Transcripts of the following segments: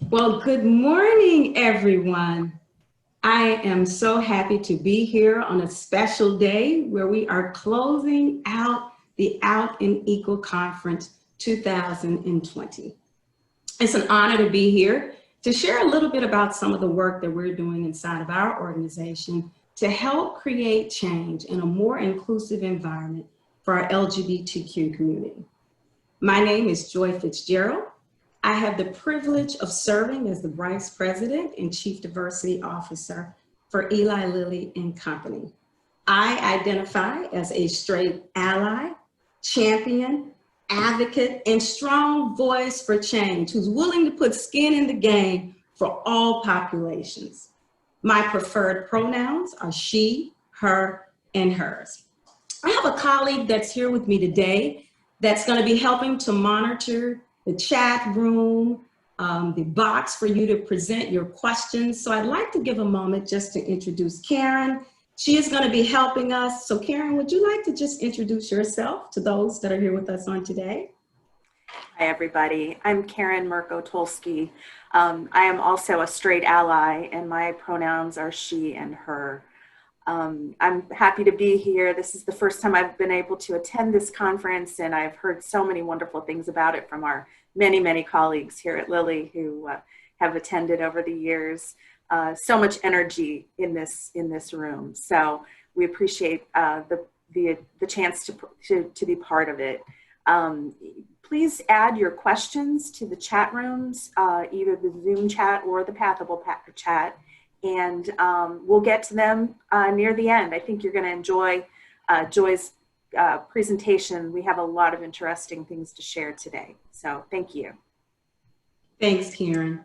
Well, good morning, everyone. I am so happy to be here on a special day where we are closing out the Out and Equal Conference 2020. It's an honor to be here to share a little bit about some of the work that we're doing inside of our organization to help create change in a more inclusive environment for our LGBTQ community. My name is Joy Fitzgerald. I have the privilege of serving as the Vice President and Chief Diversity Officer for Eli Lilly and Company. I identify as a straight ally, champion, advocate, and strong voice for change who's willing to put skin in the game for all populations. My preferred pronouns are she, her, and hers. I have a colleague that's here with me today that's going to be helping to monitor the chat room, the box for you to present your questions. So I'd like to give a moment just to introduce Karen. She is going to be helping us. So Karen, would you like to just introduce yourself to those that are here with us on today? Hi, everybody. I'm Karen Mirko-Tolsky. I am also a straight ally, and my pronouns are she and her. I'm happy to be here. This is the first time I've been able to attend this conference, and I've heard so many wonderful things about it from our many, many colleagues here at Lilly who have attended over the years. So much energy in this room. So we appreciate the chance to be part of it. Please add your questions to the chat rooms, either the Zoom chat or the Pathable chat. And we'll get to them near the end. I think you're going to enjoy Joy's presentation. We have a lot of interesting things to share today. So thank you. Thanks, Karen.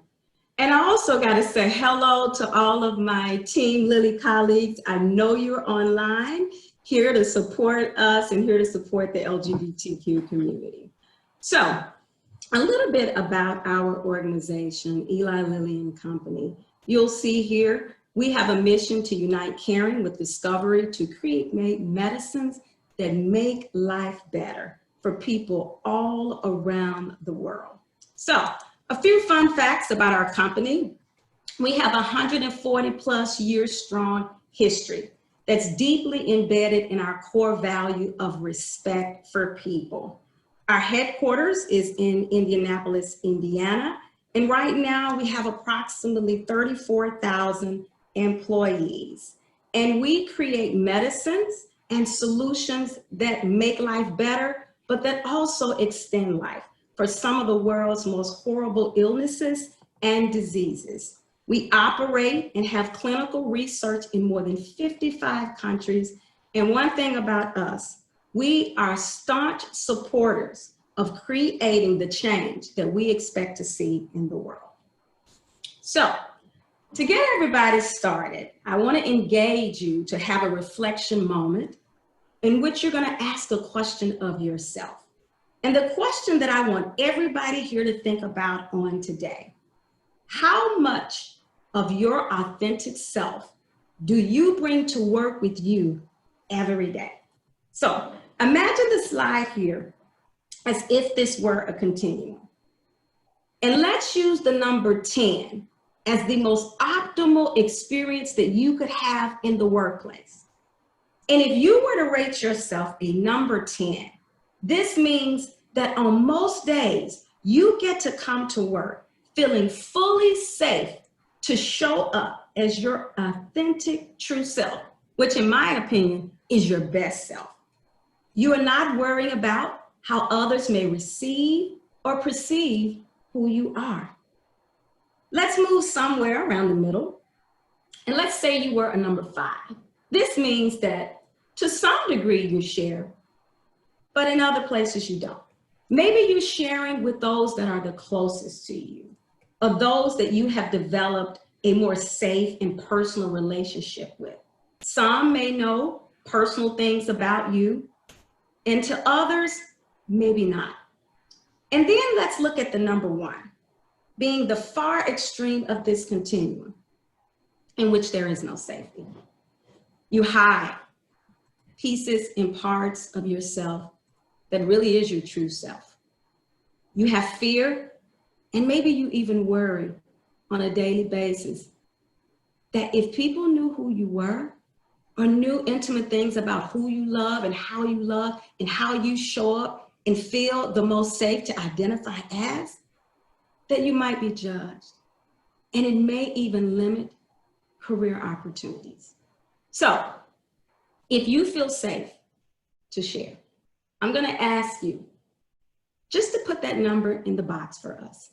And I also got to say hello to all of my Team Lilly colleagues. I know you're online, here to support us and here to support the LGBTQ community. So a little bit about our organization, Eli Lilly and Company. You'll see here, we have a mission to unite caring with discovery to create medicines that make life better for people all around the world. So a few fun facts about our company. We have 140 plus years strong history that's deeply embedded in our core value of respect for people. Our headquarters is in Indianapolis, Indiana. And right now we have approximately 34,000 employees. And we create medicines and solutions that make life better, but that also extend life for some of the world's most horrible illnesses and diseases. We operate and have clinical research in more than 55 countries. And one thing about us, we are staunch supporters of creating the change that we expect to see in the world. So, to get everybody started, I want to engage you to have a reflection moment in which you're going to ask a question of yourself. And the question that I want everybody here to think about on today: how much of your authentic self do you bring to work with you every day? So, imagine the slide here as if this were a continuum. And let's use the number 10 as the most optimal experience that you could have in the workplace. And if you were to rate yourself a number 10, this means that on most days, you get to come to work feeling fully safe to show up as your authentic true self, which in my opinion is your best self. You are not worrying about how others may receive or perceive who you are. Let's move somewhere around the middle. And let's say you were a number 5. This means that to some degree you share, but in other places you don't. Maybe you're sharing with those that are the closest to you, or those that you have developed a more safe and personal relationship with. Some may know personal things about you, and to others, maybe not. And then let's look at the number 1, being the far extreme of this continuum in which there is no safety. You hide pieces and parts of yourself that really is your true self. You have fear, and maybe you even worry on a daily basis, that if people knew who you were or knew intimate things about who you love and how you show up and feel the most safe to identify as, that you might be judged. And it may even limit career opportunities. So if you feel safe to share, I'm going to ask you just to put that number in the box for us.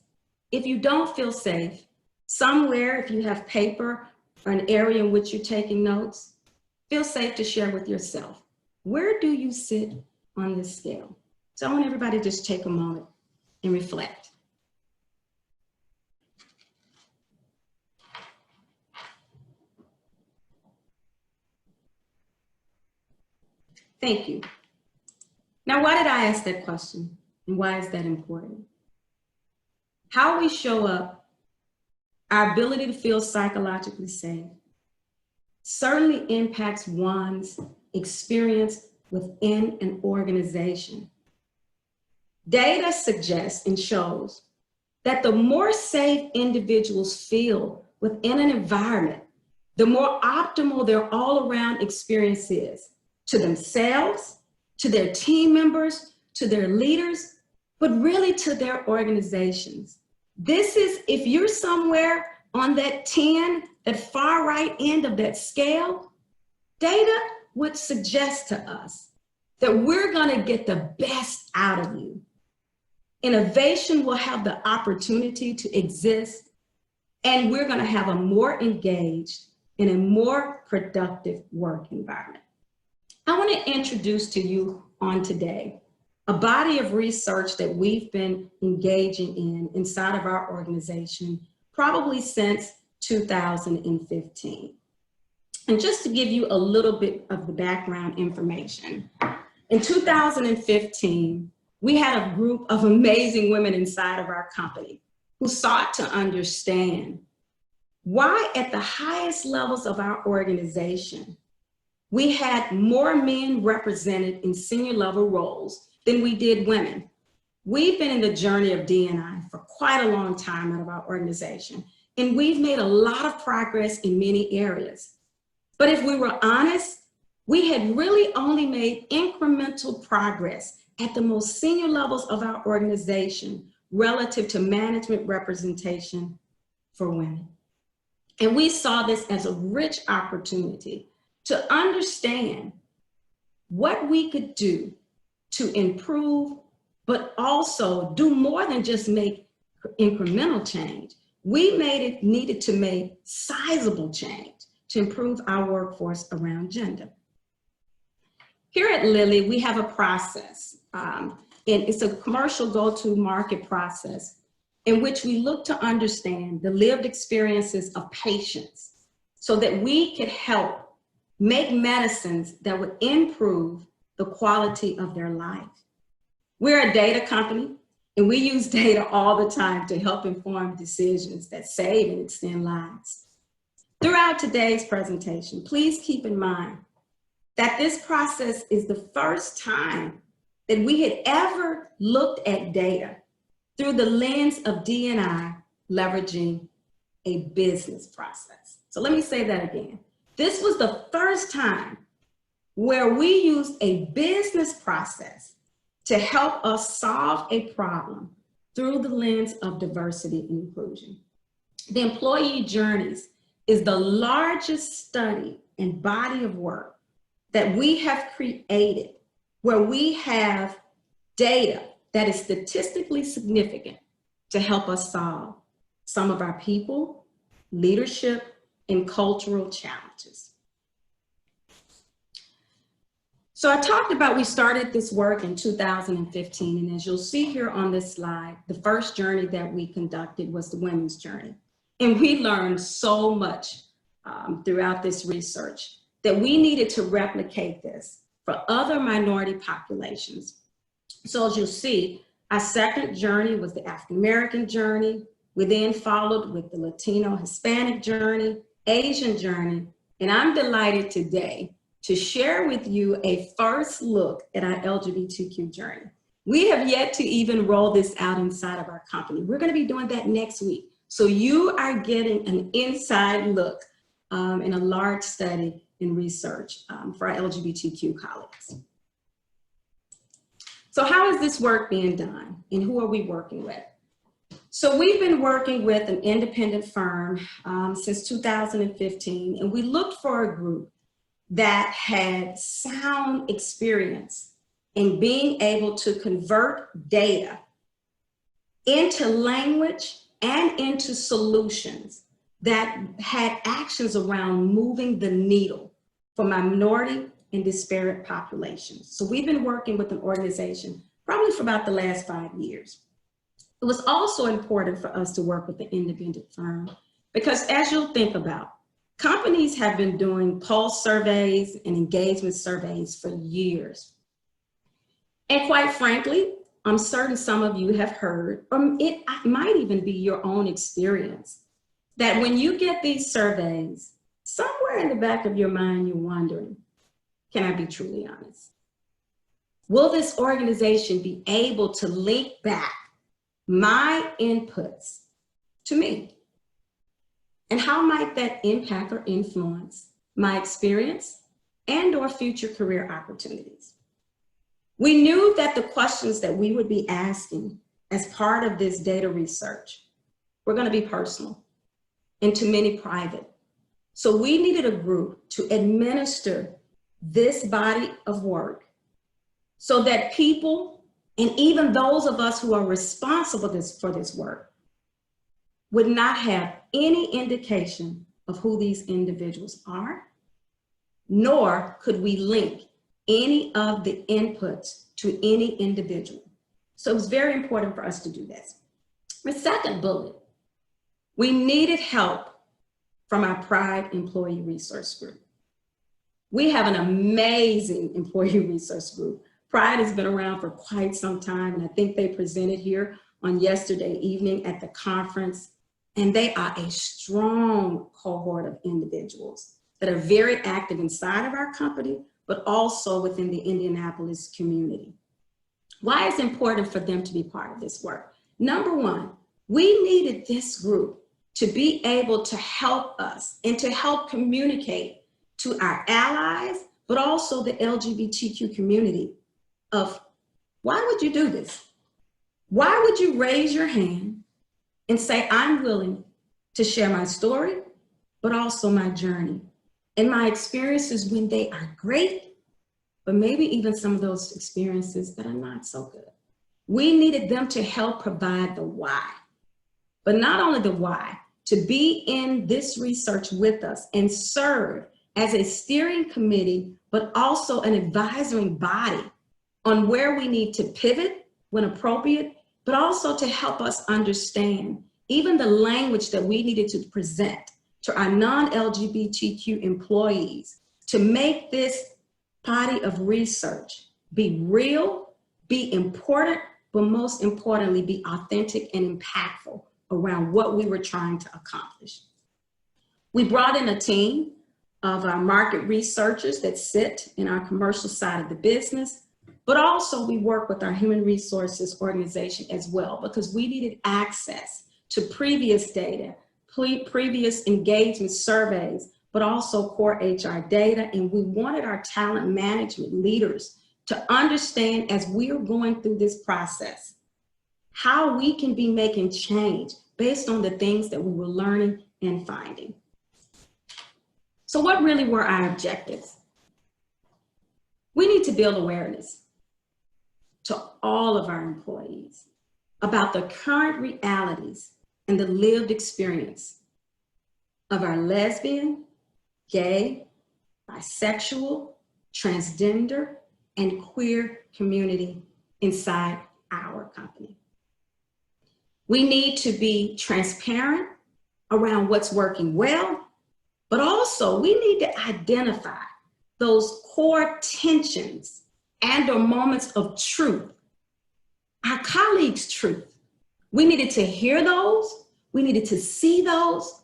If you don't feel safe, somewhere, if you have paper or an area in which you're taking notes, feel safe to share with yourself. Where do you sit on this scale? So I want everybody to just take a moment and reflect. Thank you. Now, why did I ask that question? And why is that important? How we show up, our ability to feel psychologically safe, certainly impacts one's experience within an organization. Data suggests and shows that the more safe individuals feel within an environment, the more optimal their all-around experience is to themselves, to their team members, to their leaders, but really to their organizations. This is, if you're somewhere on that 10, that far right end of that scale, data would suggest to us that we're gonna get the best out of you. Innovation will have the opportunity to exist, and we're gonna have a more engaged and a more productive work environment. I wanna introduce to you on today a body of research that we've been engaging in inside of our organization probably since 2015. And just to give you a little bit of the background information, in 2015, we had a group of amazing women inside of our company who sought to understand why at the highest levels of our organization, we had more men represented in senior level roles than we did women. We've been in the journey of D&I for quite a long time out of our organization, and we've made a lot of progress in many areas. But if we were honest, we had really only made incremental progress at the most senior levels of our organization relative to management representation for women. And we saw this as a rich opportunity to understand what we could do to improve, but also do more than just make incremental change. We needed to make sizable change to improve our workforce around gender. Here at Lilly, we have a process, and it's a commercial go-to-market process in which we look to understand the lived experiences of patients so that we could help make medicines that would improve the quality of their life. We're a data company, and we use data all the time to help inform decisions that save and extend lives. Throughout today's presentation, please keep in mind that this process is the first time that we had ever looked at data through the lens of D&I leveraging a business process. So let me say that again. This was the first time where we used a business process to help us solve a problem through the lens of diversity and inclusion. The employee journeys is the largest study and body of work that we have created where we have data that is statistically significant to help us solve some of our people, leadership, and cultural challenges. So I talked about, we started this work in 2015, and as you'll see here on this slide, the first journey that we conducted was the women's journey. And we learned so much throughout this research that we needed to replicate this for other minority populations. So as you'll see, our second journey was the African-American journey. We then followed with the Latino Hispanic journey, Asian journey, and I'm delighted today to share with you a first look at our LGBTQ journey. We have yet to even roll this out inside of our company. We're going to be doing that next week. So you are getting an inside look in a large study in research for our LGBTQ colleagues. So how is this work being done and who are we working with? So we've been working with an independent firm since 2015, and we looked for a group that had sound experience in being able to convert data into language and into solutions that had actions around moving the needle for minority and disparate populations. So we've been working with an organization probably for about the last 5 years. It was also important for us to work with the independent firm because, as you'll think about, companies have been doing pulse surveys and engagement surveys for years. And quite frankly, I'm certain some of you have heard, or it might even be your own experience, that when you get these surveys, somewhere in the back of your mind, you're wondering, can I be truly honest? Will this organization be able to link back my inputs to me? And how might that impact or influence my experience and or future career opportunities? We knew that the questions that we would be asking as part of this data research were going to be personal and to many private. So we needed a group to administer this body of work so that people, and even those of us who are responsible for this work, would not have any indication of who these individuals are, nor could we link any of the inputs to any individual. So it was very important for us to do this. The second bullet, we needed help from our Pride Employee Resource Group. We have an amazing employee resource group. Pride has been around for quite some time, and I think they presented here on yesterday evening at the conference, and they are a strong cohort of individuals that are very active inside of our company, but also within the Indianapolis community. Why is it important for them to be part of this work? Number one, we needed this group to be able to help us and to help communicate to our allies, but also the LGBTQ community of, why would you do this? Why would you raise your hand and say, I'm willing to share my story, but also my journey and my experiences when they are great, but maybe even some of those experiences that are not so good. We needed them to help provide the why, but not only the why, to be in this research with us and serve as a steering committee, but also an advisory body on where we need to pivot when appropriate, but also to help us understand even the language that we needed to present to our non-LGBTQ employees to make this body of research be real, be important, but most importantly, be authentic and impactful around what we were trying to accomplish. We brought in a team of our market researchers that sit in our commercial side of the business, but also we work with our human resources organization as well, because we needed access to previous data, previous engagement surveys, but also core HR data. And we wanted our talent management leaders to understand, as we are going through this process, how we can be making change based on the things that we were learning and finding. So what really were our objectives? We need to build awareness to all of our employees about the current realities and the lived experience of our lesbian, gay, bisexual, transgender, and queer community inside our company. We need to be transparent around what's working well, but also we need to identify those core tensions and or moments of truth, our colleagues' truth. We needed to hear those, we needed to see those,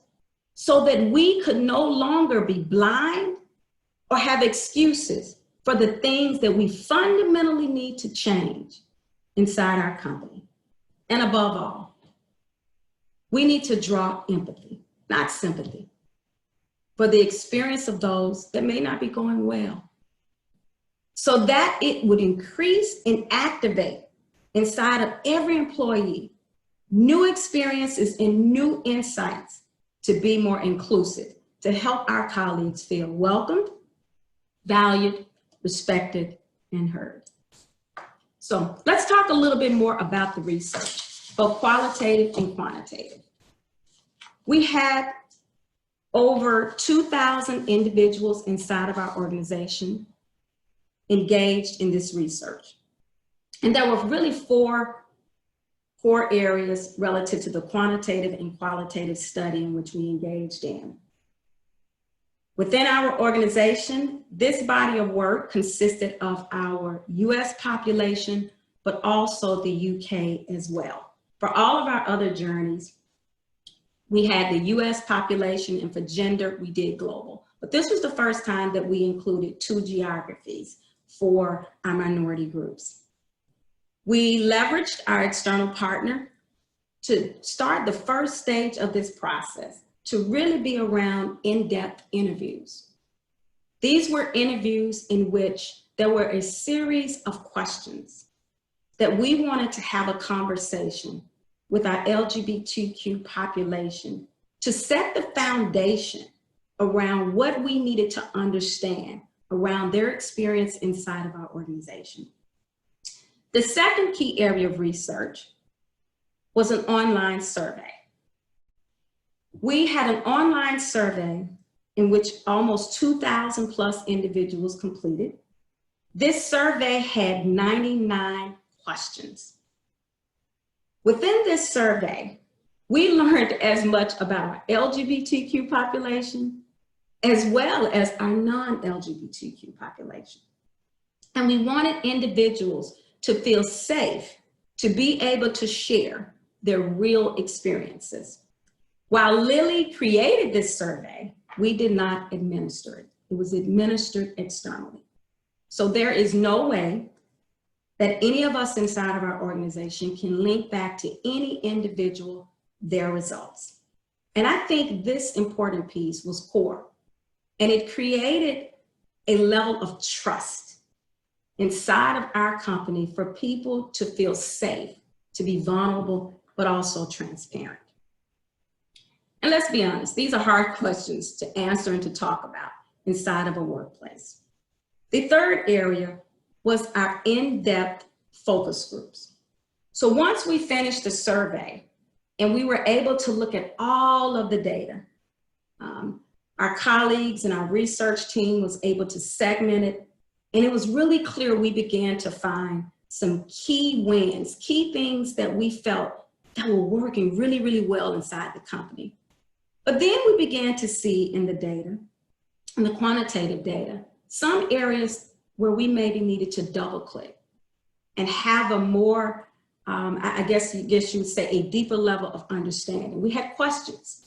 so that we could no longer be blind or have excuses for the things that we fundamentally need to change inside our company. And above all, We need to draw empathy, not sympathy, for the experience of those that may not be going well, so that it would increase and activate inside of every employee new experiences and new insights to be more inclusive, to help our colleagues feel welcomed, valued, respected, and heard. So let's talk a little bit more about the research, both qualitative and quantitative. We had over 2,000 individuals inside of our organization engaged in this research. And there were really four areas relative to the quantitative and qualitative study in which we engaged in. Within our organization, this body of work consisted of our US population, but also the UK as well. For all of our other journeys, we had the US population, and for gender, we did global. But this was the first time that we included 2 geographies for our minority groups. We leveraged our external partner to start the first stage of this process, to really be around in-depth interviews. These were interviews in which there were a series of questions that we wanted to have a conversation with our LGBTQ population to set the foundation around what we needed to understand around their experience inside of our organization. The second key area of research was an online survey. We had an online survey in which almost 2,000 plus individuals completed. This survey had 99 questions. Within this survey, we learned as much about our LGBTQ population as well as our non-LGBTQ population. And we wanted individuals to feel safe, to be able to share their real experiences. While Lilly created this survey, we did not administer it. It was administered externally. So there is no way that any of us inside of our organization can link back to any individual their results. And I think this important piece was core, and it created a level of trust inside of our company for people to feel safe, to be vulnerable, but also transparent. And let's be honest, these are hard questions to answer and to talk about inside of a workplace. The third area was our in-depth focus groups. So once we finished the survey and we were able to look at all of the data, our colleagues and our research team was able to segment it, and it was really clear we began to find some key wins, key things that we felt that were working really, really well inside the company. But then we began to see in the data, in the quantitative data, some areas where we maybe needed to double click and have a more, I guess you would say, a deeper level of understanding. We had questions.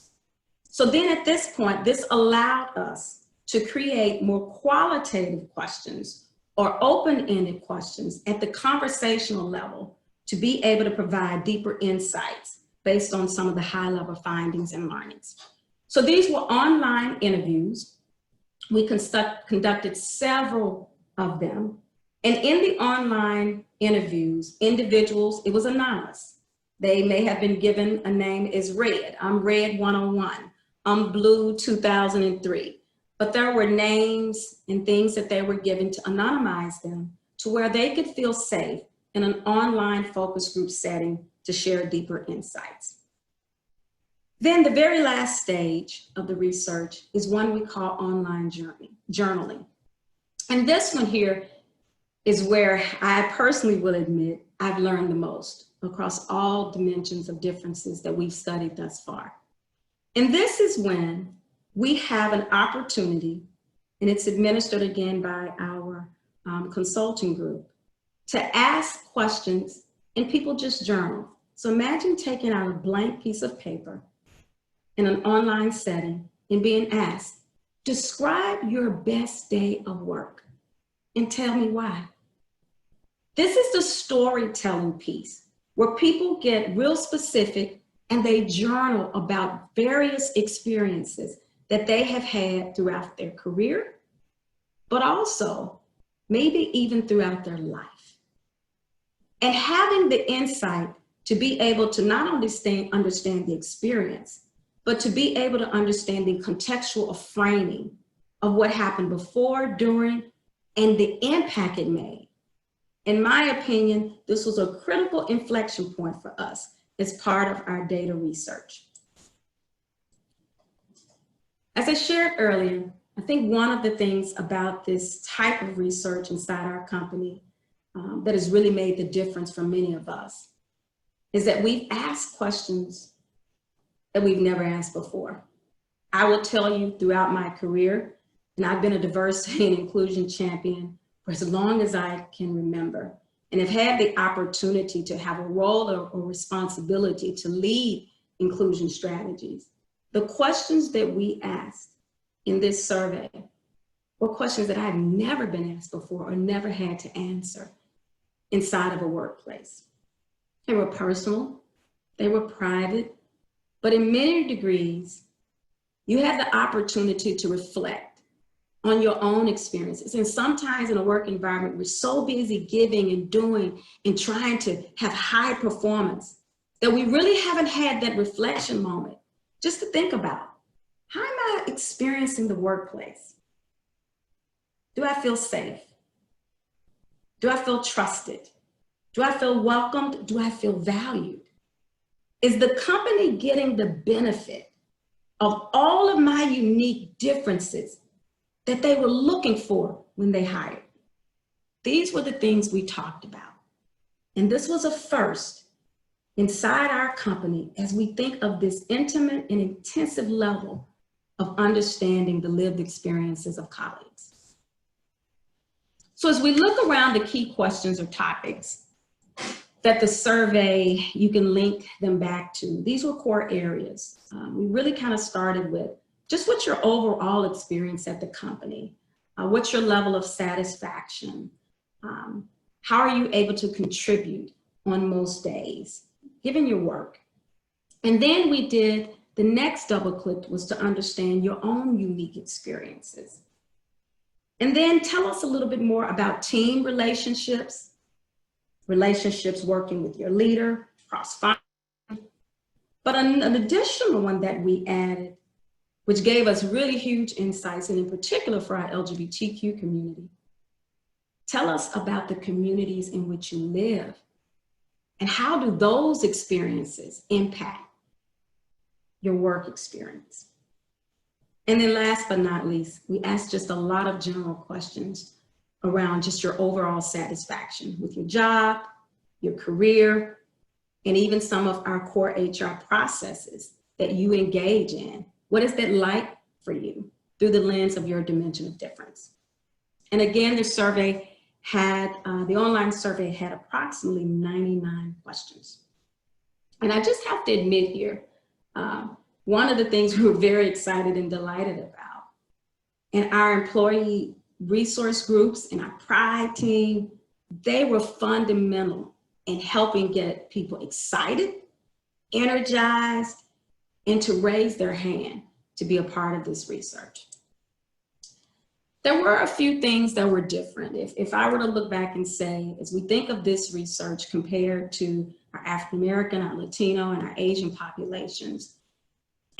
So then at this point, this allowed us to create more qualitative questions or open-ended questions at the conversational level to be able to provide deeper insights based on some of the high-level findings and learnings. So these were online interviews. We conducted several of them. And in the online interviews, individuals, it was anonymous. They may have been given a name as Red. I'm Red 101. I'm Blue 2003. But there were names and things that they were given to anonymize them to where they could feel safe in an online focus group setting to share deeper insights. Then the very last stage of the research is one we call online journaling. And this one here is where I personally will admit I've learned the most across all dimensions of differences that we've studied thus far. And this is when we have an opportunity, and it's administered again by our consulting group, to ask questions and people just journal. So imagine taking out a blank piece of paper in an online setting and being asked, describe your best day of work and tell me why. This is the storytelling piece where people get real specific and they journal about various experiences that they have had throughout their career, but also maybe even throughout their life. And having the insight to be able to not understand the experience, but to be able to understand the contextual framing of what happened before, during, and the impact it made. In my opinion, this was a critical inflection point for us as part of our data research. As I shared earlier, I think one of the things about this type of research inside our company that has really made the difference for many of us is that we've asked questions that we've never asked before. I will tell you throughout my career, and I've been a diversity and inclusion champion for as long as I can remember, and have had the opportunity to have a role or responsibility to lead inclusion strategies. The questions that we asked in this survey were questions that I've never been asked before or never had to answer inside of a workplace. They were personal, they were private, but in many degrees, you had the opportunity to reflect on your own experiences. And sometimes in a work environment, we're so busy giving and doing and trying to have high performance that we really haven't had that reflection moment just to think about, how am I experiencing the workplace? Do I feel safe? Do I feel trusted? Do I feel welcomed? Do I feel valued? Is the company getting the benefit of all of my unique differences that they were looking for when they hired? These were the things we talked about. And this was a first inside our company as we think of this intimate and intensive level of understanding the lived experiences of colleagues. So as we look around the key questions or topics that the survey, you can link them back to, these were core areas. We really kind of started with just what's your overall experience at the company? What's your level of satisfaction? How are you able to contribute on most days, given your work? And then we did, the next double click was to understand your own unique experiences. And then tell us a little bit more about team relationships, relationships working with your leader, cross-functional. But an additional one that we added, which gave us really huge insights, and in particular for our LGBTQ community, tell us about the communities in which you live and how do those experiences impact your work experience. And then last but not least, we asked just a lot of general questions around just your overall satisfaction with your job, your career, and even some of our core HR processes that you engage in. What is that like for you through the lens of your dimension of difference? And again, the survey had, the online survey had approximately 99 questions. And I just have to admit here, one of the things we were very excited and delighted about, and our employee resource groups and our pride team, they were fundamental in helping get people excited, energized, and to raise their hand to be a part of this research. There were a few things that were different. If I were to look back and say, as we think of this research compared to our African American, our Latino, and our Asian populations,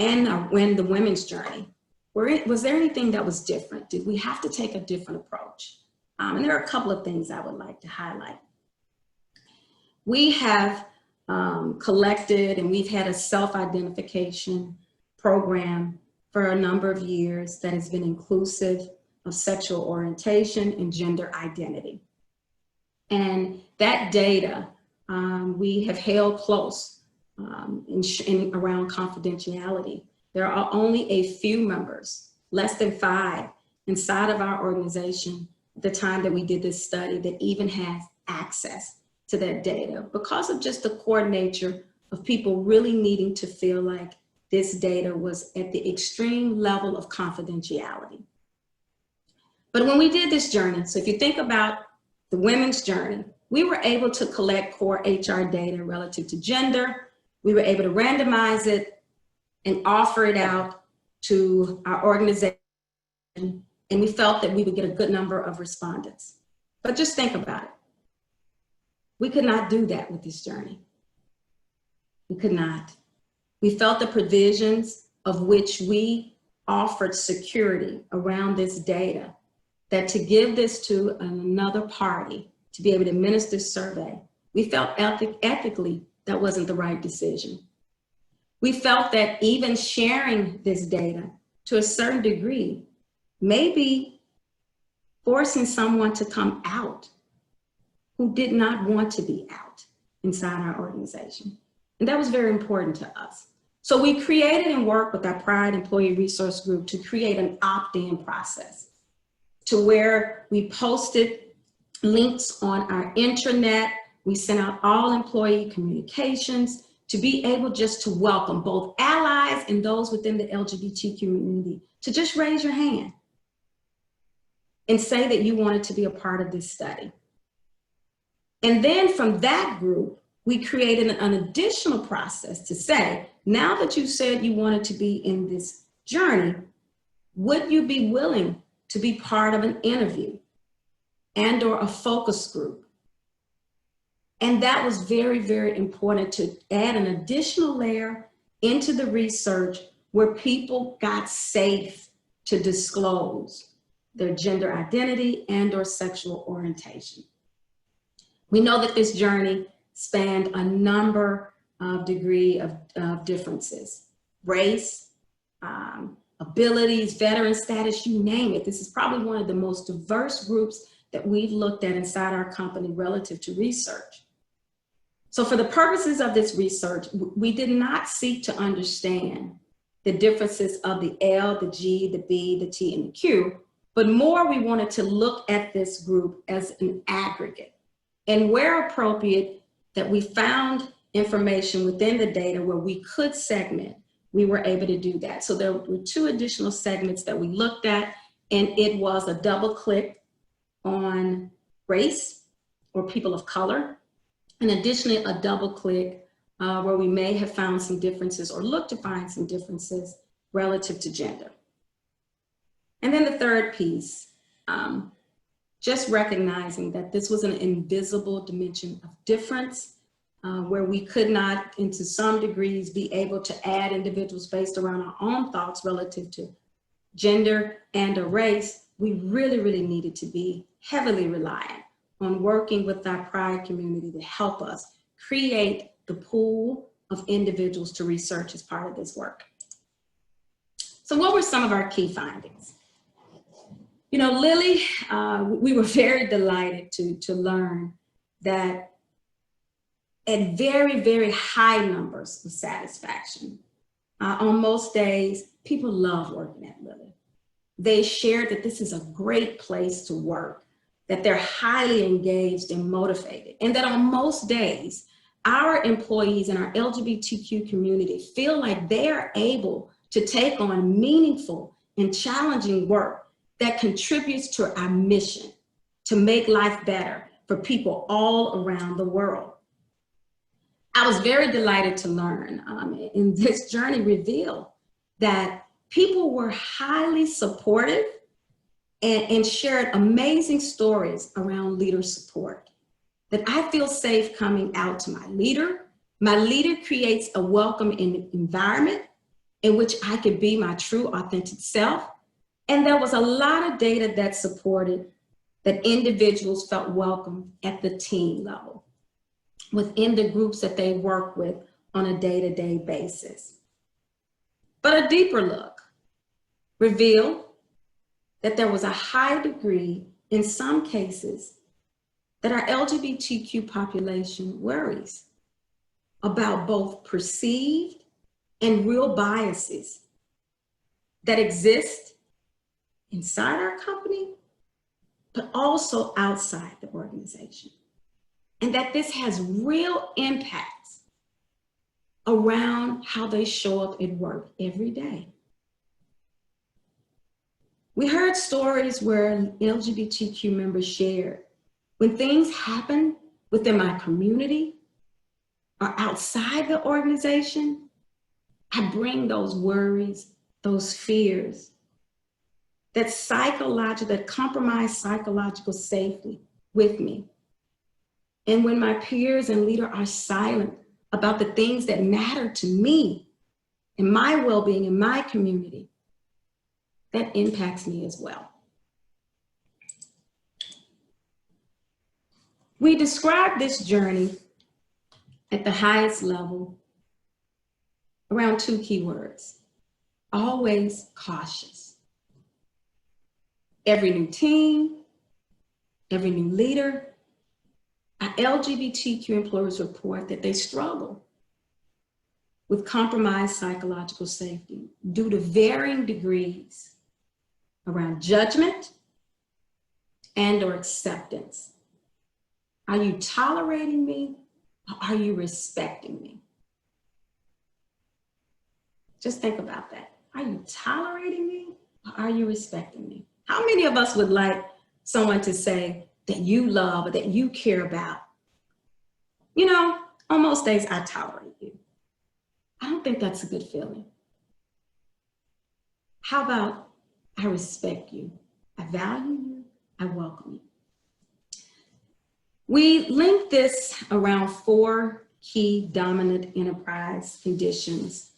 and when the women's journey, was there anything that was different? Did we have to take a different approach? And there are a couple of things I would like to highlight. We have collected, and we've had a self-identification program for a number of years that has been inclusive of sexual orientation and gender identity. And that data we have held close in around confidentiality. There are only a few members, less than 5, inside of our organization at the time that we did this study that even has access to that data because of just the core nature of people really needing to feel like this data was at the extreme level of confidentiality. But when we did this journey, so if you think about the women's journey, we were able to collect core HR data relative to gender. We were able to randomize it and offer it out to our organization, and we felt that we would get a good number of respondents. But just think about it. We could not do that with this journey. We could not. We felt the provisions of which we offered security around this data, that to give this to another party to be able to administer this survey, we felt ethically that wasn't the right decision. We felt that even sharing this data to a certain degree may be forcing someone to come out who did not want to be out inside our organization. And that was very important to us. So we created and worked with our Pride Employee Resource Group to create an opt-in process to where we posted links on our intranet. We sent out all employee communications to be able just to welcome both allies and those within the LGBTQ community to just raise your hand and say that you wanted to be a part of this study. And then from that group, we created an additional process to say, now that you said you wanted to be in this journey, would you be willing to be part of an interview and or a focus group? And that was very, very important to add an additional layer into the research where people got safe to disclose their gender identity and or sexual orientation. We know that this journey spanned a number of degree of differences, race, abilities, veteran status, you name it. This is probably one of the most diverse groups that we've looked at inside our company relative to research. So for the purposes of this research, we did not seek to understand the differences of the L, the G, the B, the T, and the Q, but more we wanted to look at this group as an aggregate. And where appropriate, that we found information within the data where we could segment, we were able to do that. So there were two additional segments that we looked at, and it was a double click on race or people of color, and additionally a double click where we may have found some differences or looked to find some differences relative to gender. And then the third piece, just recognizing that this was an invisible dimension of difference where we could not, into some degrees, be able to add individuals based around our own thoughts relative to gender and or race. We really, really needed to be heavily reliant on working with our Pride community to help us create the pool of individuals to research as part of this work. So what were some of our key findings? You know, Lilly, we were very delighted to learn that at very, very high numbers of satisfaction, on most days, people love working at Lilly. They shared that this is a great place to work, that they're highly engaged and motivated, and that on most days, our employees in our LGBTQ community feel like they are able to take on meaningful and challenging work that contributes to our mission to make life better for people all around the world. I was very delighted to learn in this journey reveal that people were highly supportive and shared amazing stories around leader support. That I feel safe coming out to my leader. My leader creates a welcoming environment in which I could be my true, authentic self. And there was a lot of data that supported that individuals felt welcome at the team level, within the groups that they work with on a day-to-day basis. But a deeper look revealed that there was a high degree, in some cases, that our LGBTQ population worries about both perceived and real biases that exist inside our company, but also outside the organization. And that this has real impacts around how they show up at work every day. We heard stories where LGBTQ members shared, when things happen within my community, or outside the organization, I bring those worries, those fears, that compromise psychological safety with me. And when my peers and leader are silent about the things that matter to me and my well-being in my community, that impacts me as well. We describe this journey at the highest level around 2 keywords: always cautious. Every new team, every new leader, our LGBTQ employers report that they struggle with compromised psychological safety due to varying degrees around judgment and/or acceptance. Are you tolerating me, or are you respecting me? Just think about that. Are you tolerating me, or are you respecting me? How many of us would like someone to say that you love or that you care about? You know, on most days, I tolerate you. I don't think that's a good feeling. How about I respect you, I value you, I welcome you? We link this around 4 key dominant enterprise conditions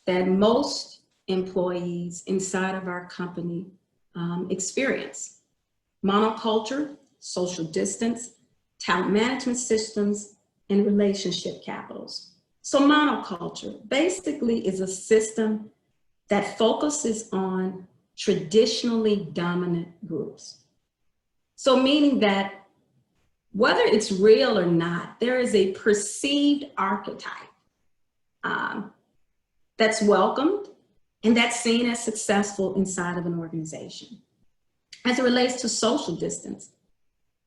that most employees inside of our company experience: monoculture, social distance, talent management systems, and relationship capitals. So monoculture basically is a system that focuses on traditionally dominant groups. So meaning that whether it's real or not, there is a perceived archetype that's welcomed and that's seen as successful inside of an organization. As it relates to social distance,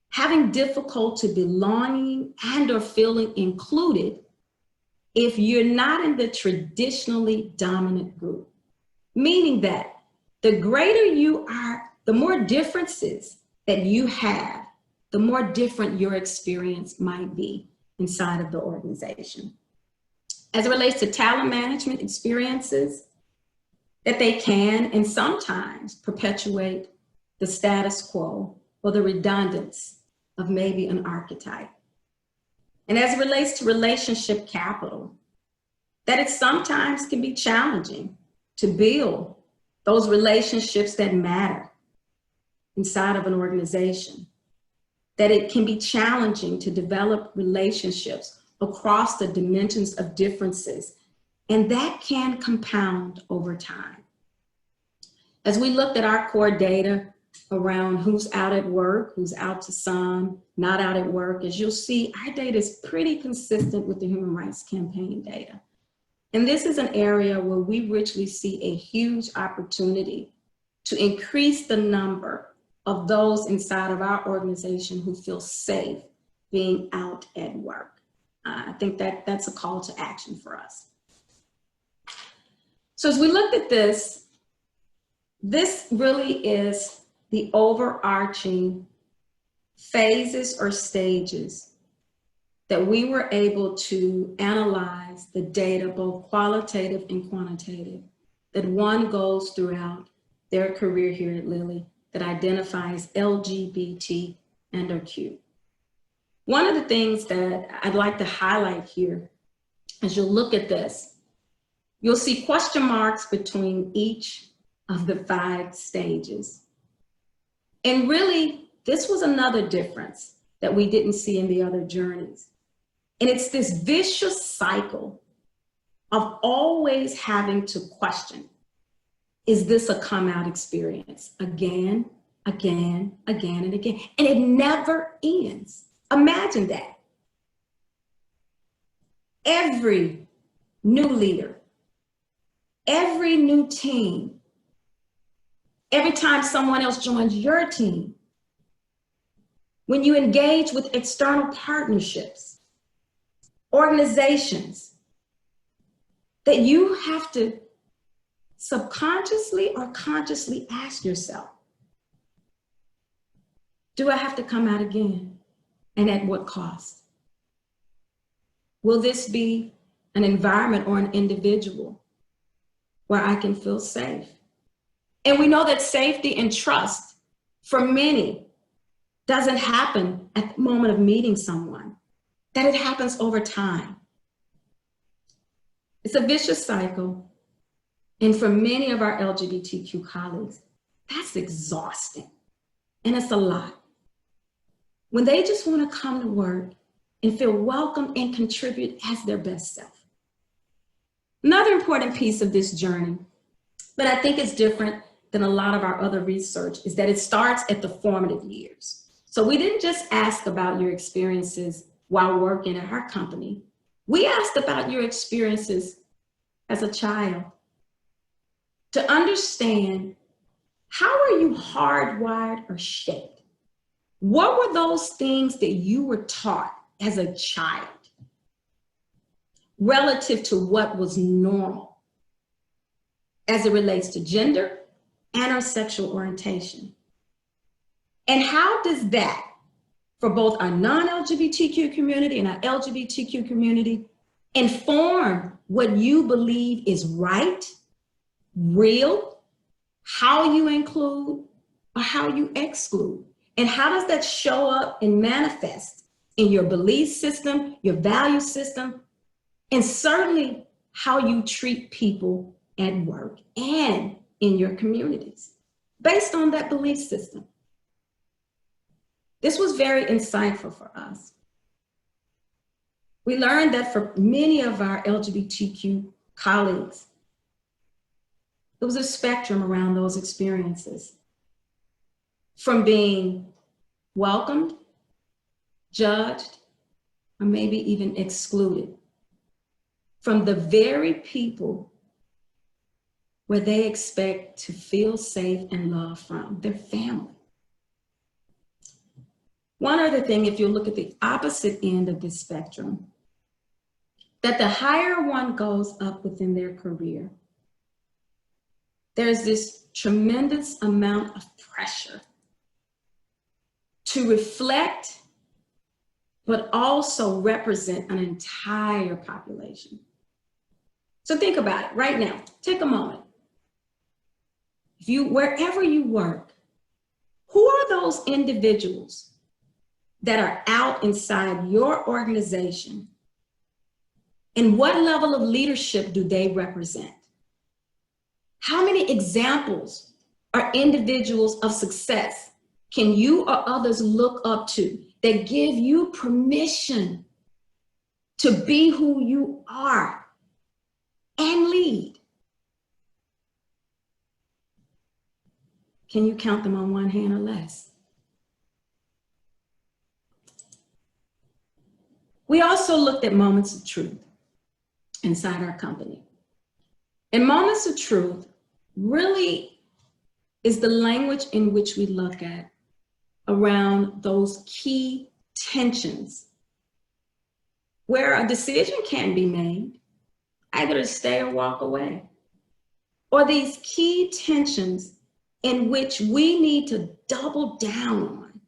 having difficulty belonging and or feeling included if you're not in the traditionally dominant group, meaning that the greater you are, the more differences that you have, the more different your experience might be inside of the organization. As it relates to talent management experiences, that they can and sometimes perpetuate the status quo or the redundance of maybe an archetype. And as it relates to relationship capital, that it sometimes can be challenging to build those relationships that matter inside of an organization, that it can be challenging to develop relationships across the dimensions of differences, and that can compound over time. As we looked at our core data around who's out at work, who's out to some, not out at work, as you'll see, our data is pretty consistent with the Human Rights Campaign data. And this is an area where we richly see a huge opportunity to increase the number of those inside of our organization who feel safe being out at work. I think that's a call to action for us. So as we looked at this really is the overarching phases or stages that we were able to analyze the data, both qualitative and quantitative, that one goes throughout their career here at Lilly that identifies LGBT and or Q. One of the things that I'd like to highlight here, as you'll look at this, you'll see question marks between each of the 5 stages. And really, this was another difference that we didn't see in the other journeys. And it's this vicious cycle of always having to question, is this a come out experience? Again, again, again, and again. And it never ends. Imagine that. Every new leader, every new team, every time someone else joins your team, when you engage with external partnerships, organizations, that you have to subconsciously or consciously ask yourself, do I have to come out again? And at what cost? Will this be an environment or an individual where I can feel safe? And we know that safety and trust for many doesn't happen at the moment of meeting someone, that it happens over time. It's a vicious cycle. And for many of our LGBTQ colleagues, that's exhausting. And it's a lot. When they just want to come to work and feel welcome and contribute as their best self. Another important piece of this journey, but I think it's different than a lot of our other research, is that it starts at the formative years. So we didn't just ask about your experiences while working at our company. We asked about your experiences as a child to understand, how are you hardwired or shaped? What were those things that you were taught as a child relative to what was normal as it relates to gender and our sexual orientation? And how does that, for both our non-LGBTQ community and our LGBTQ community, inform what you believe is right, real, how you include, or how you exclude? And how does that show up and manifest in your belief system, your value system, and certainly how you treat people at work and in your communities based on that belief system? This was very insightful for us. We learned that for many of our LGBTQ colleagues, there was a spectrum around those experiences, from being welcomed, judged, or maybe even excluded from the very people where they expect to feel safe and loved from, their family. One other thing, if you look at the opposite end of this spectrum, that the higher one goes up within their career, there's this tremendous amount of pressure to reflect, but also represent an entire population. So think about it right now. Take a moment. Wherever you work, who are those individuals that are out inside your organization? And what level of leadership do they represent? How many examples or individuals of success can you or others look up to that give you permission to be who you are and lead? Can you count them on one hand or less? We also looked at moments of truth inside our company. And moments of truth really is the language in which we look at around those key tensions where a decision can be made, either to stay or walk away, or these key tensions in which we need to double down on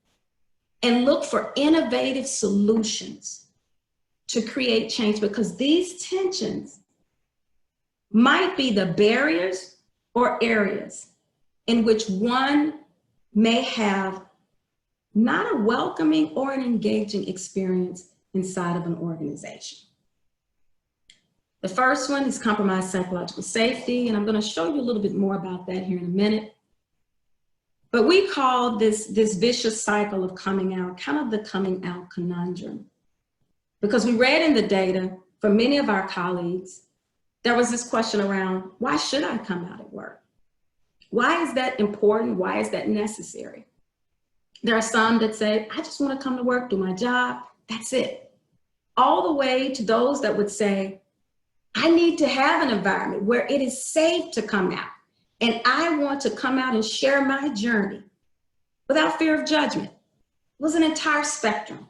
and look for innovative solutions to create change, because these tensions might be the barriers or areas in which one may have not a welcoming or an engaging experience inside of an organization. The first one is compromised psychological safety, and I'm going to show you a little bit more about that here in a minute. But we call this vicious cycle of coming out kind of the coming out conundrum, because we read in the data for many of our colleagues, there was this question around, why should I come out at work? Why is that important? Why is that necessary? There are some that say, I just want to come to work, do my job, that's it. All the way to those that would say, I need to have an environment where it is safe to come out, and I want to come out and share my journey without fear of judgment. It was an entire spectrum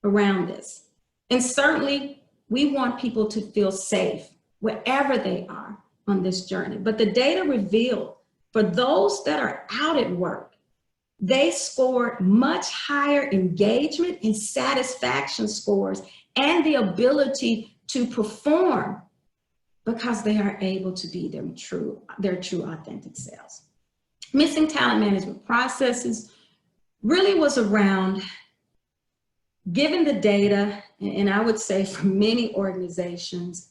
around this. And certainly we want people to feel safe wherever they are on this journey. But the data revealed for those that are out at work, they scored much higher engagement and satisfaction scores and the ability to perform because they are able to be their true authentic selves. Missing talent management processes really was around given the data, and I would say for many organizations,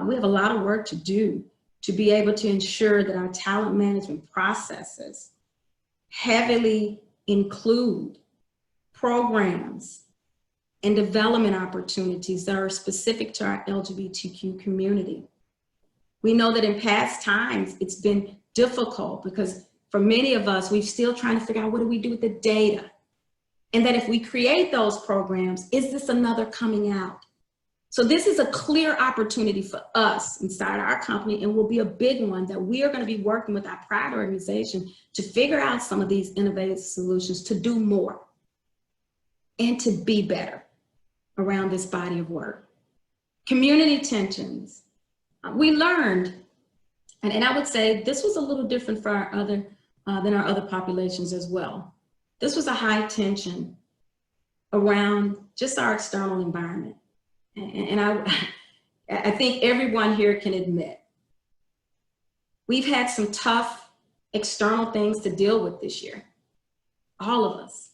we have a lot of work to do to be able to ensure that our talent management processes heavily include programs and development opportunities that are specific to our LGBTQ community. We know that in past times, it's been difficult because for many of us, we're still trying to figure out what do we do with the data? And that if we create those programs, is this another coming out? So this is a clear opportunity for us inside our company, and will be a big one that we are going to be working with our pride organization to figure out some of these innovative solutions to do more and to be better around this body of work. Community tensions. We learned, and I would say this was a little different for our other than our other populations as well. This was a high tension around just our external environment. And I think everyone here can admit, we've had some tough external things to deal with this year, all of us.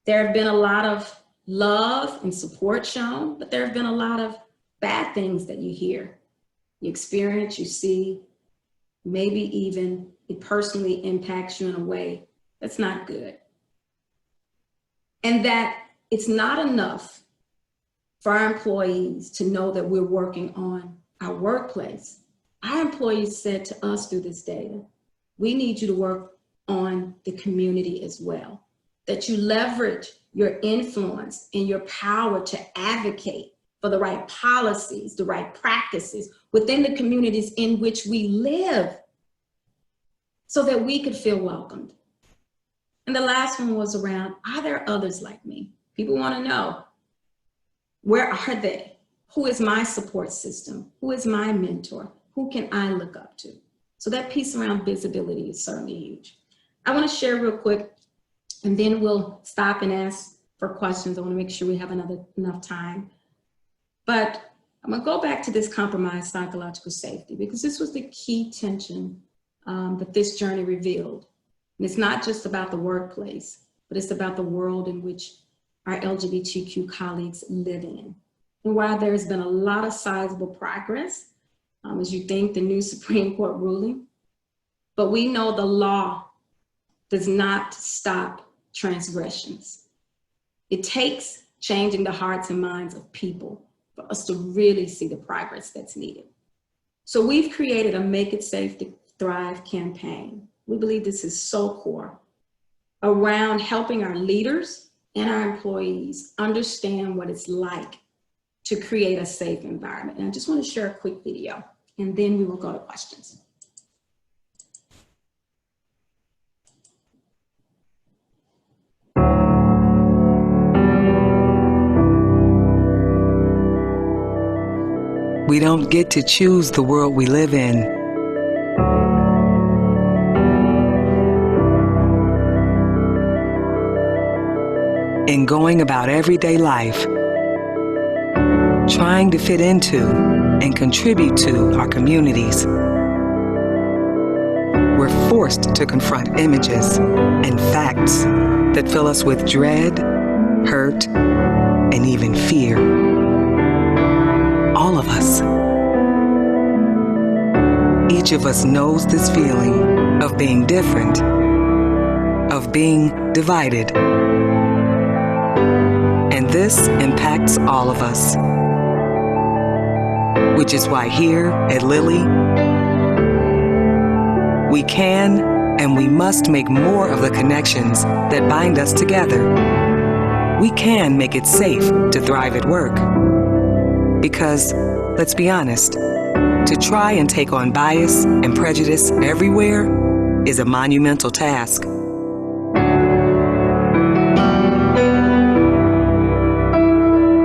There have been a lot of love and support shown, but there have been a lot of bad things that you hear, you experience, you see, maybe even it personally impacts you in a way that's not good. And that it's not enough for our employees to know that we're working on our workplace. Our employees said to us through this data, we need you to work on the community as well, that you leverage your influence and your power to advocate for the right policies, the right practices within the communities in which we live so that we could feel welcomed. And the last one was around, are there others like me? People want to know, where are they? Who is my support system? Who is my mentor? Who can I look up to? So that piece around visibility is certainly huge. I want to share real quick, and then we'll stop and ask for questions. I want to make sure we have enough time. But I'm going to go back to this compromised psychological safety, because this was the key tension that this journey revealed. And it's not just about the workplace, but it's about the world in which our LGBTQ colleagues live in. And while there's been a lot of sizable progress, as you think the new Supreme Court ruling, but we know the law does not stop transgressions. It takes changing the hearts and minds of people for us to really see the progress that's needed. So we've created a Make It Safe to Thrive campaign. We believe this is so core around helping our leaders and our employees understand what it's like to create a safe environment. And I just want to share a quick video, and then we will go to questions. We don't get to choose the world we live in. In going about everyday life, trying to fit into and contribute to our communities, we're forced to confront images and facts that fill us with dread, hurt, and even fear. All of us. Each of us knows this feeling of being different, of being divided. And this impacts all of us. Which is why here at Lilly, we can and we must make more of the connections that bind us together. We can make it safe to thrive at work. Because, let's be honest, to try and take on bias and prejudice everywhere is a monumental task.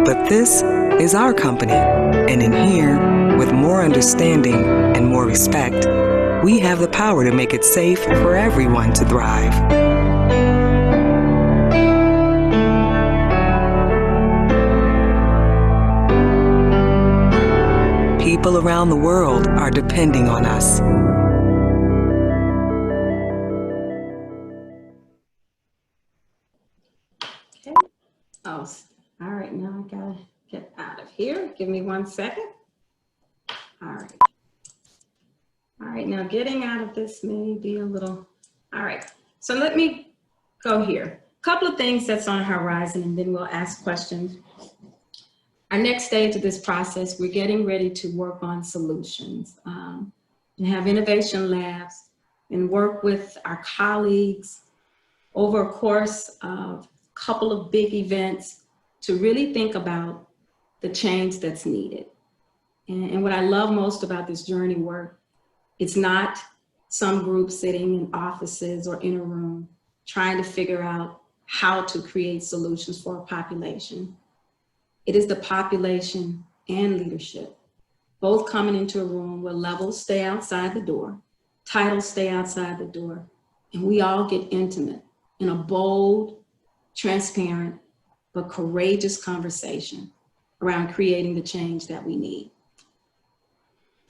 But this is our company, and in here, with more understanding and more respect, we have the power to make it safe for everyone to thrive. people around the world are depending on us. Okay. Oh, all right. Now I gotta get out of here. Give me 1 second. All right. All right. Now getting out of this may be a little. All right. So let me go here. A couple of things that's on the horizon, and then we'll ask questions. Our next stage of this process, we're getting ready to work on solutions and have innovation labs and work with our colleagues over a course of a couple of big events to really think about the change that's needed. And what I love most about this journey work, it's not some group sitting in offices or in a room trying to figure out how to create solutions for a population. It is the population and leadership, both coming into a room where levels stay outside the door, titles stay outside the door, and we all get intimate in a bold, transparent, but courageous conversation around creating the change that we need.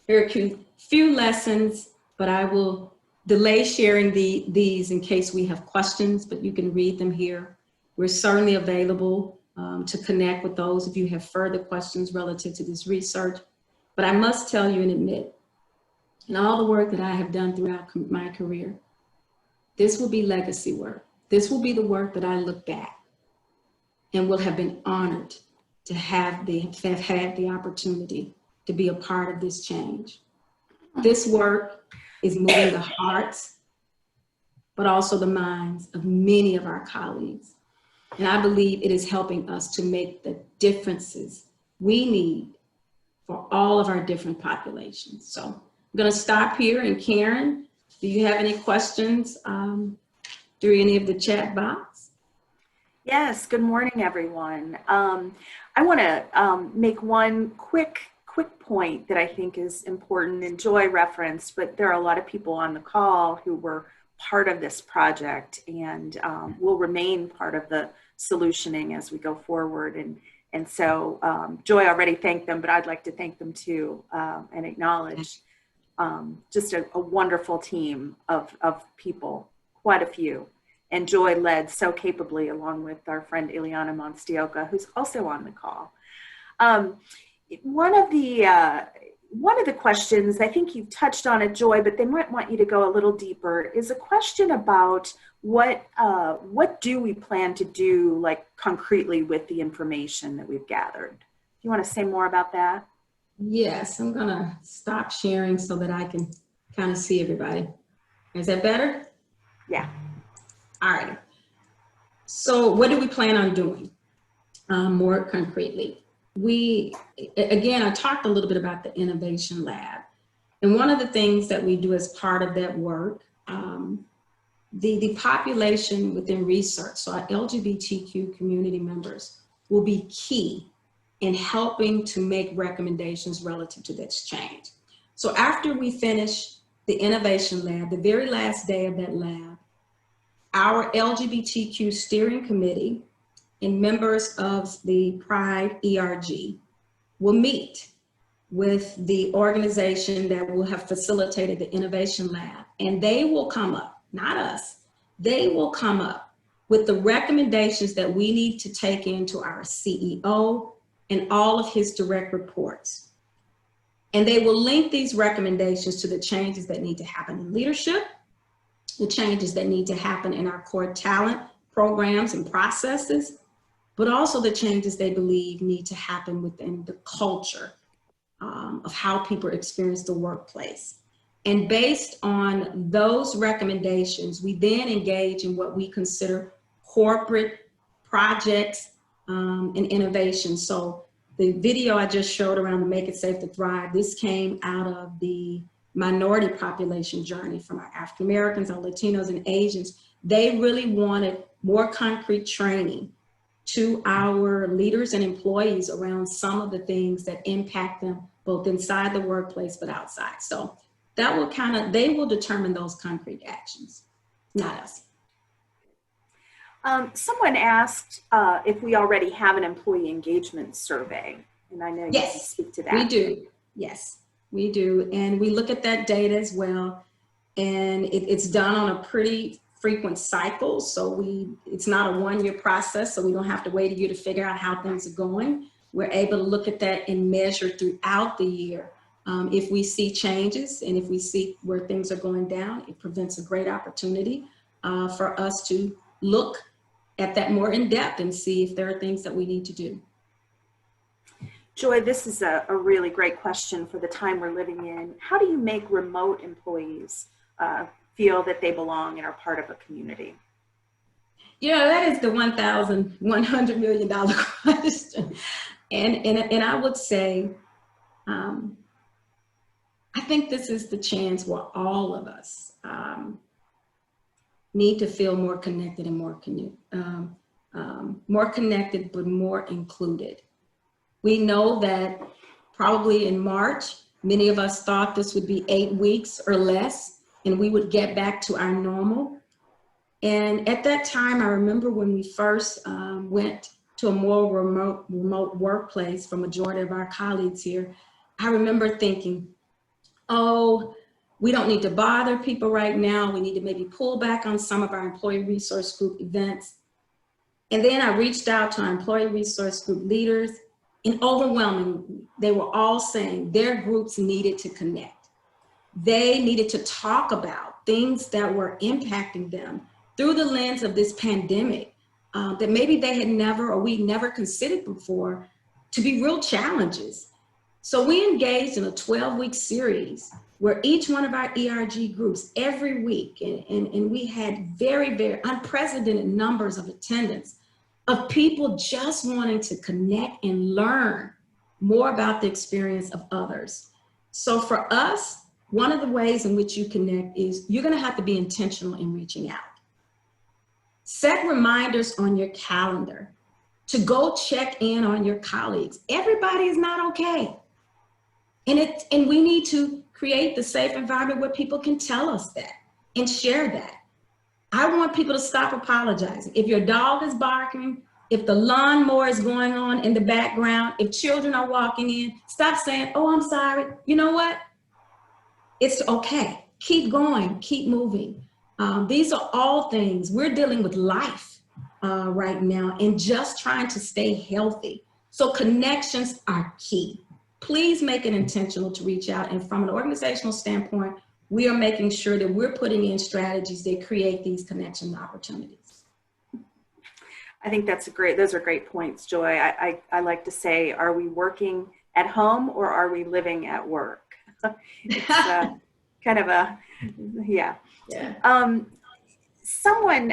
There are a few lessons, but I will delay sharing these in case we have questions, but you can read them here. We're certainly available to connect with those if you have further questions relative to this research. But I must tell you and admit, in all the work that I have done throughout my career, this will be legacy work. This will be the work that I look back and will have been honored to have had the opportunity to be a part of this change. This work is moving the hearts, but also the minds of many of our colleagues. And I believe it is helping us to make the differences we need for all of our different populations. So I'm gonna stop here, and Karen, do you have any questions through any of the chat box? Yes, good morning, everyone. I wanna make one quick point that I think is important, and Joy referenced, but there are a lot of people on the call who were part of this project and will remain part of the solutioning as we go forward. And so Joy already thanked them, but I'd like to thank them too and acknowledge just a wonderful team of people, quite a few. And Joy led so capably along with our friend Ileana Monstioka, who's also on the call. One of the questions, I think you've touched on it, Joy, but they might want you to go a little deeper, is a question about what do we plan to do, like concretely, with the information that we've gathered? Do you want to say more about that? Yes, I'm gonna stop sharing so that I can kind of see everybody. Is that better? Yeah. All right. So what do we plan on doing more concretely? Again, I talked a little bit about the Innovation Lab. And one of the things that we do as part of that work, the population within research, so our LGBTQ community members will be key in helping to make recommendations relative to this change. So after we finish the Innovation Lab, the very last day of that lab, our LGBTQ steering committee and members of the Pride ERG will meet with the organization that will have facilitated the Innovation Lab, and they will come up, not us, they will come up with the recommendations that we need to take into our CEO and all of his direct reports. And they will link these recommendations to the changes that need to happen in leadership, the changes that need to happen in our core talent programs and processes, but also the changes they believe need to happen within the culture of how people experience the workplace. And based on those recommendations, we then engage in what we consider corporate projects and innovation. So the video I just showed around the Make It Safe to Thrive, this came out of the minority population journey from our African Americans, our Latinos, and Asians. They really wanted more concrete training to our leaders and employees around some of the things that impact them both inside the workplace but outside. So that will they will determine those concrete actions, not us. Someone asked if we already have an employee engagement survey, and I know you can speak to that. We do, yes. We do. And we look at that data as well. And it's done on a pretty frequent cycle. So it's not a one-year process. So we don't have to wait a year to figure out how things are going. We're able to look at that and measure throughout the year. If we see changes and if we see where things are going down, it presents a great opportunity for us to look at that more in depth and see if there are things that we need to do. Joy, this is a really great question for the time we're living in. How do you make remote employees feel that they belong and are part of a community? Yeah, that is the $1,100 million question. And I would say, I think this is the chance where all of us need to feel more connected and more connected, but more included. We know that probably in March, many of us thought this would be 8 weeks or less, and we would get back to our normal. And at that time, I remember when we first went to a more remote workplace for majority of our colleagues here, I remember thinking, oh, we don't need to bother people right now. We need to maybe pull back on some of our employee resource group events. And then I reached out to our employee resource group leaders, and overwhelmingly, they were all saying their groups needed to connect. They needed to talk about things that were impacting them through the lens of this pandemic that maybe they had never or we never considered before to be real challenges. So we engaged in a 12-week series where each one of our ERG groups every week, and we had very, very unprecedented numbers of attendance of people just wanting to connect and learn more about the experience of others. So for us, one of the ways in which you connect is you're gonna have to be intentional in reaching out. Set reminders on your calendar to go check in on your colleagues. Everybody is not okay. And we need to create the safe environment where people can tell us that and share that. I want people to stop apologizing. If your dog is barking, if the lawnmower is going on in the background, if children are walking in, stop saying, oh, I'm sorry. You know what? It's okay. Keep going, keep moving. These are all things. We're dealing with life right now and just trying to stay healthy. So connections are key. Please make it intentional to reach out. And from an organizational standpoint, we are making sure that we're putting in strategies that create these connection opportunities. I think those are great points, Joy. I like to say, are we working at home or are we living at work? It's kind of a, yeah. Someone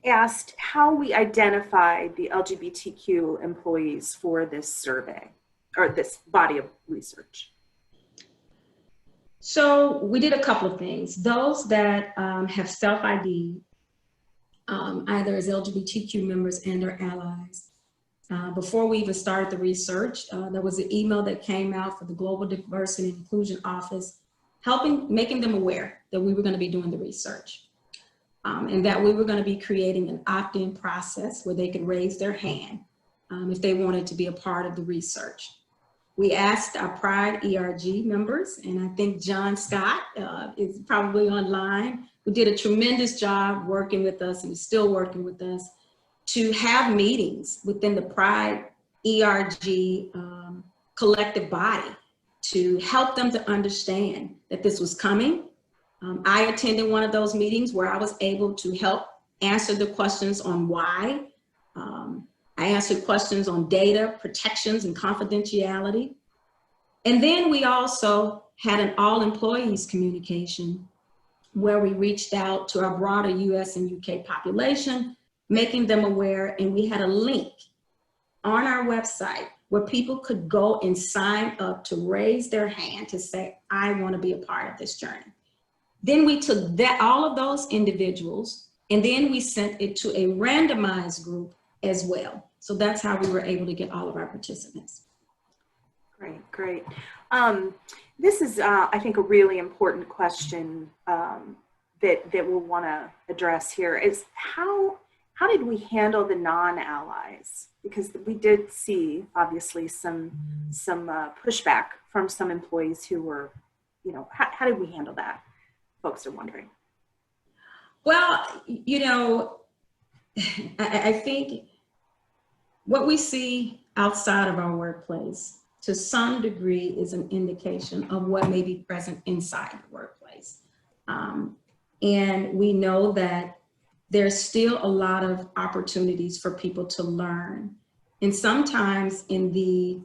asked how we identified the LGBTQ employees for this survey or this body of research. So we did a couple of things. Those that have self-ID, either as LGBTQ members and or allies. Before we even started the research, there was an email that came out for the Global Diversity and Inclusion Office, making them aware that we were going to be doing the research and that we were going to be creating an opt-in process where they could raise their hand if they wanted to be a part of the research. We asked our Pride ERG members, and I think John Scott is probably online, who did a tremendous job working with us and is still working with us to have meetings within the Pride ERG collective body to help them to understand that this was coming. I attended one of those meetings where I was able to help answer the questions on why. I answered questions on data, protections, and confidentiality. And then we also had an all employees communication where we reached out to our broader US and UK population, making them aware, and we had a link on our website where people could go and sign up to raise their hand to say, I want to be a part of this journey. Then we took all of those individuals, and then we sent it to a randomized group as well. So that's how we were able to get all of our participants. Great, great. This is, I think, a really important question that we'll want to address here is how did we handle the non-allies? because we did see obviously some pushback from some employees who were, you know, how did we handle that? Folks are wondering. Well, you know, I think what we see outside of our workplace to some degree is an indication of what may be present inside the workplace. And we know that there's still a lot of opportunities for people to learn. And sometimes in the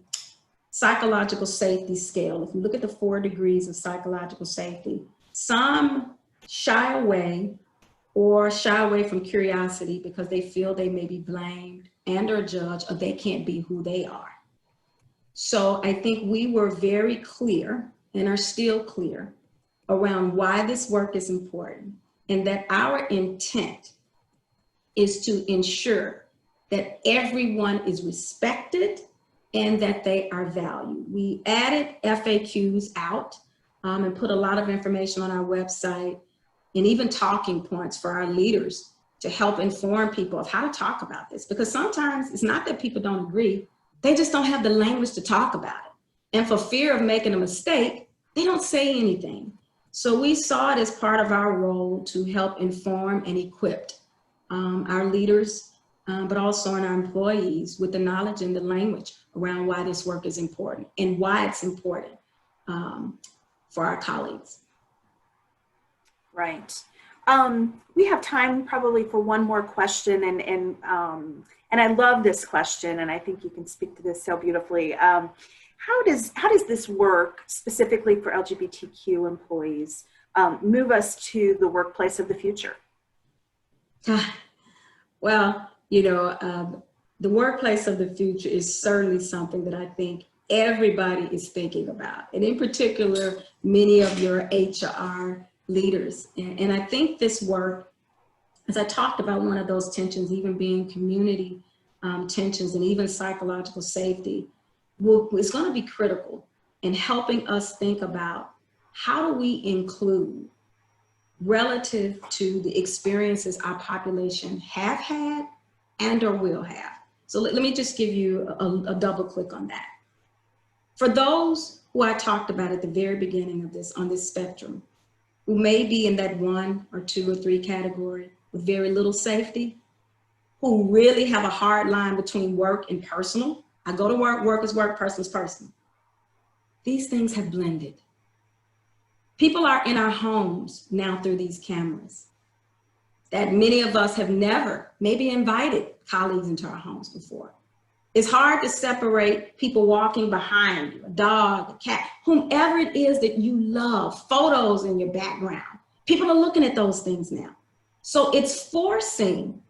psychological safety scale, if you look at the 4 degrees of psychological safety, some shy away from curiosity because they feel they may be blamed and or judged, or they can't be who they are. So I think we were very clear and are still clear around why this work is important, and that our intent is to ensure that everyone is respected and that they are valued. We added FAQs out and put a lot of information on our website, and even talking points for our leaders to help inform people of how to talk about this. Because sometimes it's not that people don't agree, they just don't have the language to talk about it. And for fear of making a mistake, they don't say anything. So we saw it as part of our role to help inform and equip our leaders, but also in our employees with the knowledge and the language around why this work is important and why it's important for our colleagues. Right. We have time probably for one more question, and I love this question, and I think you can speak to this so beautifully. How does this work specifically for LGBTQ employees move us to the workplace of the future? Well, you know, the workplace of the future is certainly something that I think everybody is thinking about, and in particular, many of your HR leaders. And I think this work, as I talked about, one of those tensions, even being community tensions and even psychological safety, is going to be critical in helping us think about how do we include relative to the experiences our population have had and or will have. So let me just give you a double click on that. For those who I talked about at the very beginning of this, on this spectrum, who may be in that 1 or 2 or 3 category with very little safety, who really have a hard line between work and personal. I go to work, work is work, personal is personal. These things have blended. People are in our homes now through these cameras that many of us have never maybe invited colleagues into our homes before. It's hard to separate people walking behind you, a dog, a cat, whomever it is that you love, photos in your background. People are looking at those things now. So it's forcing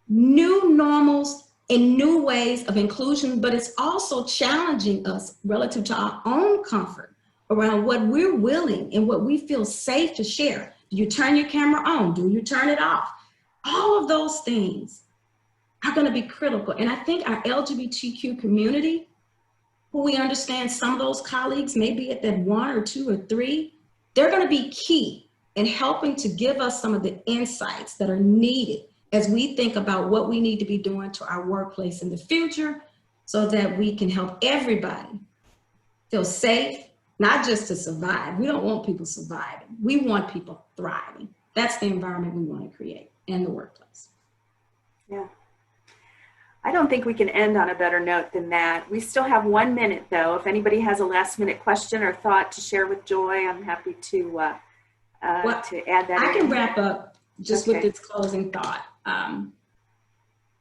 new normals and new ways of inclusion, but it's also challenging us relative to our own comfort around what we're willing and what we feel safe to share. Do you turn your camera on? Do you turn it off? All of those things are going to be critical. And I think our LGBTQ community, who we understand some of those colleagues may be at that 1 or 2 or 3, they're going to be key in helping to give us some of the insights that are needed as we think about what we need to be doing to our workplace in the future so that we can help everybody feel safe, not just to survive. We don't want people surviving. We want people thriving. That's the environment we want to create in the workplace. Yeah. I don't think we can end on a better note than that. We still have 1 minute though. If anybody has a last minute question or thought to share with Joy, I'm happy to add that. I can wrap up just with this closing thought.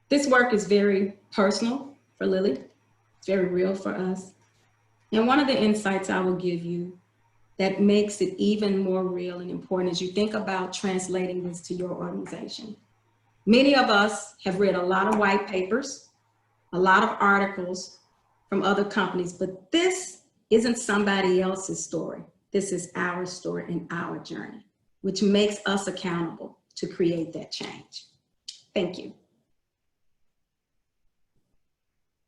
This work is very personal for Lilly. It's very real for us. And one of the insights I will give you that makes it even more real and important as you think about translating this to your organization. Many of us have read a lot of white papers, a lot of articles from other companies, but this isn't somebody else's story. This is our story and our journey, which makes us accountable to create that change. Thank you.